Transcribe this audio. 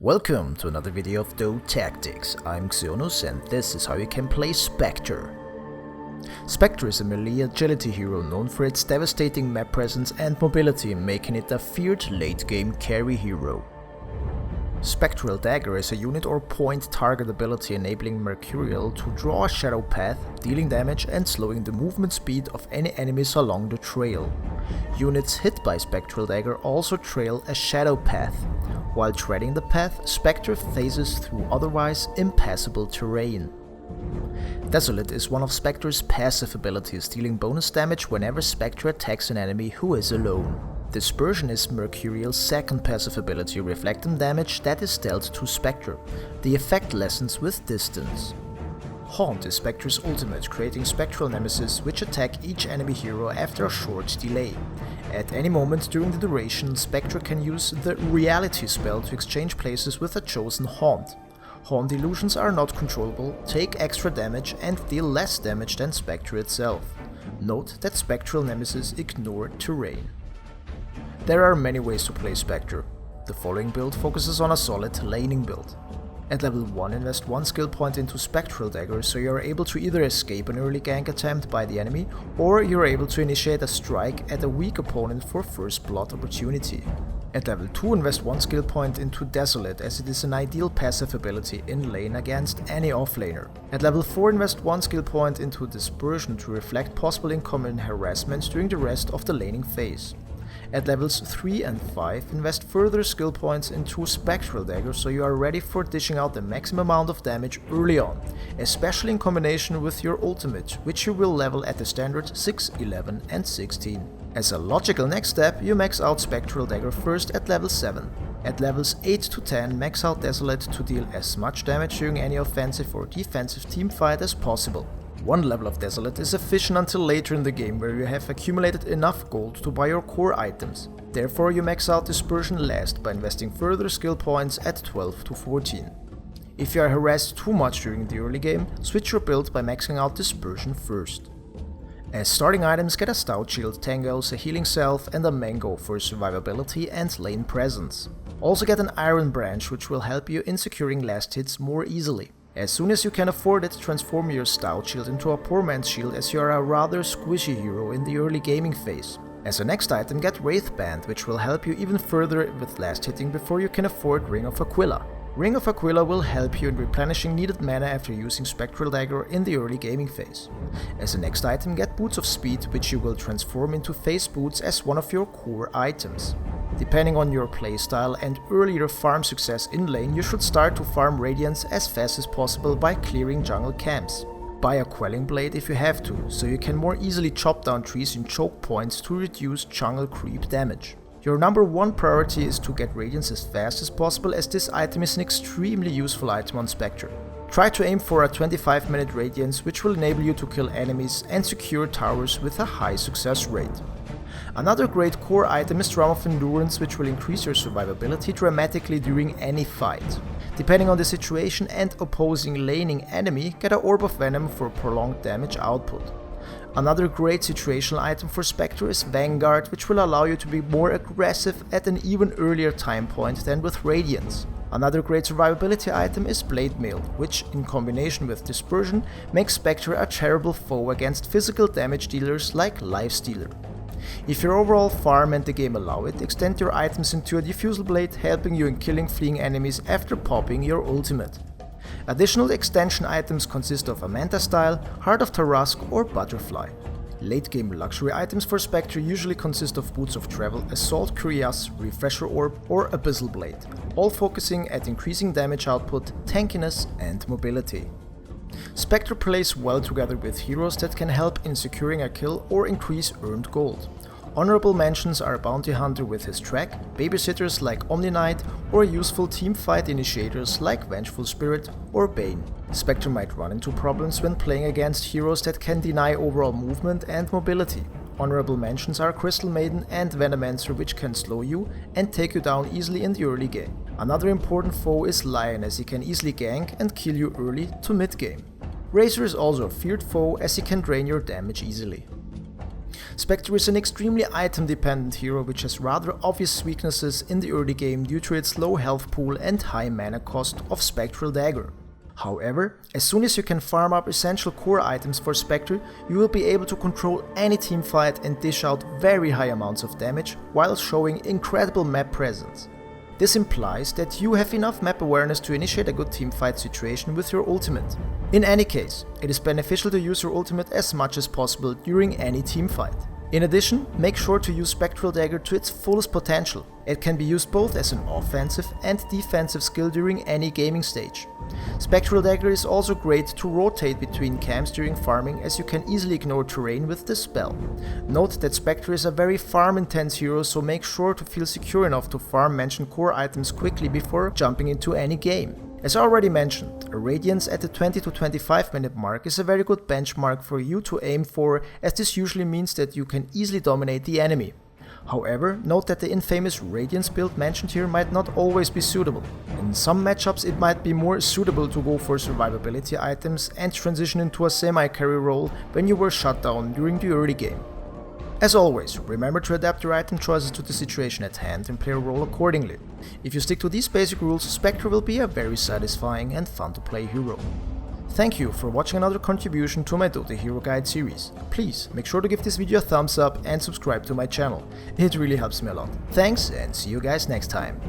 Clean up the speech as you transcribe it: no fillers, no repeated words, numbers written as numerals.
Welcome to another video of Dota Tactics. I'm Xionus and this is how you can play Spectre. Spectre is a melee agility hero known for its devastating map presence and mobility, making it a feared late game carry hero. Spectral Dagger is a unit or point target ability enabling Mercurial to draw a shadow path, dealing damage and slowing the movement speed of any enemies along the trail. Units hit by Spectral Dagger also trail a shadow path. While treading the path, Spectre phases through otherwise impassable terrain. Desolate is one of Spectre's passive abilities, dealing bonus damage whenever Spectre attacks an enemy who is alone. Dispersion is Mercurial's second passive ability, reflecting damage that is dealt to Spectre. The effect lessens with distance. Haunt is Spectre's ultimate, creating spectral nemesis which attack each enemy hero after a short delay. At any moment during the duration, Spectre can use the Reality spell to exchange places with a chosen Haunt. Haunt illusions are not controllable, take extra damage and deal less damage than Spectre itself. Note that spectral nemesis ignore terrain. There are many ways to play Spectre. The following build focuses on a solid laning build. At level 1, invest 1 skill point into Spectral Dagger so you are able to either escape an early gank attempt by the enemy, or you are able to initiate a strike at a weak opponent for first blood opportunity. At level 2, invest 1 skill point into Desolate, as it is an ideal passive ability in lane against any offlaner. At level 4, invest 1 skill point into Dispersion to reflect possible incoming harassment during the rest of the laning phase. At levels 3 and 5, invest further skill points into Spectral Dagger so you are ready for dishing out the maximum amount of damage early on, especially in combination with your ultimate, which you will level at the standard 6, 11 and 16. As a logical next step, you max out Spectral Dagger first at level 7. At levels 8 to 10, max out Desolate to deal as much damage during any offensive or defensive teamfight as possible. One level of Desolate is efficient until later in the game, where you have accumulated enough gold to buy your core items. Therefore you max out Dispersion last by investing further skill points at 12 to 14. If you are harassed too much during the early game, switch your build by maxing out Dispersion first. As starting items, get a Stout Shield, Tangos, a Healing Salve and a Mango for survivability and lane presence. Also get an Iron Branch, which will help you in securing last hits more easily. As soon as you can afford it, transform your Stout Shield into a Poor Man's Shield, as you are a rather squishy hero in the early gaming phase. As a next item, get Wraith Band, which will help you even further with last hitting before you can afford Ring of Aquila. Ring of Aquila will help you in replenishing needed mana after using Spectral Dagger in the early gaming phase. As a next item, get Boots of Speed, which you will transform into Phase Boots as one of your core items. Depending on your playstyle and earlier farm success in lane, you should start to farm Radiance as fast as possible by clearing jungle camps. Buy a Quelling Blade if you have to, so you can more easily chop down trees in choke points to reduce jungle creep damage. Your number one priority is to get Radiance as fast as possible, as this item is an extremely useful item on Spectre. Try to aim for a 25-minute Radiance, which will enable you to kill enemies and secure towers with a high success rate. Another great core item is Drum of Endurance, which will increase your survivability dramatically during any fight. Depending on the situation and opposing laning enemy, get a Orb of Venom for prolonged damage output. Another great situational item for Spectre is Vanguard, which will allow you to be more aggressive at an even earlier time point than with Radiance. Another great survivability item is Blade Mail, which, in combination with Dispersion, makes Spectre a terrible foe against physical damage dealers like Lifestealer. If your overall farm and the game allow it, extend your items into a Diffusal Blade, helping you in killing fleeing enemies after popping your ultimate. Additional extension items consist of a Manta Style, Heart of Tarask or Butterfly. Late game luxury items for Spectre usually consist of Boots of Travel, Assault Cuirass, Refresher Orb or Abyssal Blade, all focusing at increasing damage output, tankiness and mobility. Spectre plays well together with heroes that can help in securing a kill or increase earned gold. Honorable mentions are Bounty Hunter with his track, babysitters like Omni Knight, or useful teamfight initiators like Vengeful Spirit or Bane. Spectre might run into problems when playing against heroes that can deny overall movement and mobility. Honorable mentions are Crystal Maiden and Venomancer, which can slow you and take you down easily in the early game. Another important foe is Lion, as he can easily gank and kill you early to mid game. Razor is also a feared foe, as he can drain your damage easily. Spectre is an extremely item dependent hero which has rather obvious weaknesses in the early game due to its low health pool and high mana cost of Spectral Dagger. However, as soon as you can farm up essential core items for Spectre, you will be able to control any team fight and dish out very high amounts of damage while showing incredible map presence. This implies that you have enough map awareness to initiate a good teamfight situation with your ultimate. In any case, it is beneficial to use your ultimate as much as possible during any teamfight. In addition, make sure to use Spectral Dagger to its fullest potential. It can be used both as an offensive and defensive skill during any gaming stage. Spectral Dagger is also great to rotate between camps during farming, as you can easily ignore terrain with this spell. Note that Spectre is a very farm intense hero, so make sure to feel secure enough to farm mentioned core items quickly before jumping into any game. As already mentioned, a Radiance at the 20 to 25 minute mark is a very good benchmark for you to aim for, as this usually means that you can easily dominate the enemy. However, note that the infamous Radiance build mentioned here might not always be suitable. In some matchups it might be more suitable to go for survivability items and transition into a semi-carry role when you were shut down during the early game. As always, remember to adapt your item choices to the situation at hand and play a role accordingly. If you stick to these basic rules, Spectre will be a very satisfying and fun to play hero. Thank you for watching another contribution to my Dota Hero Guide series. Please make sure to give this video a thumbs up and subscribe to my channel. It really helps me a lot. Thanks and see you guys next time.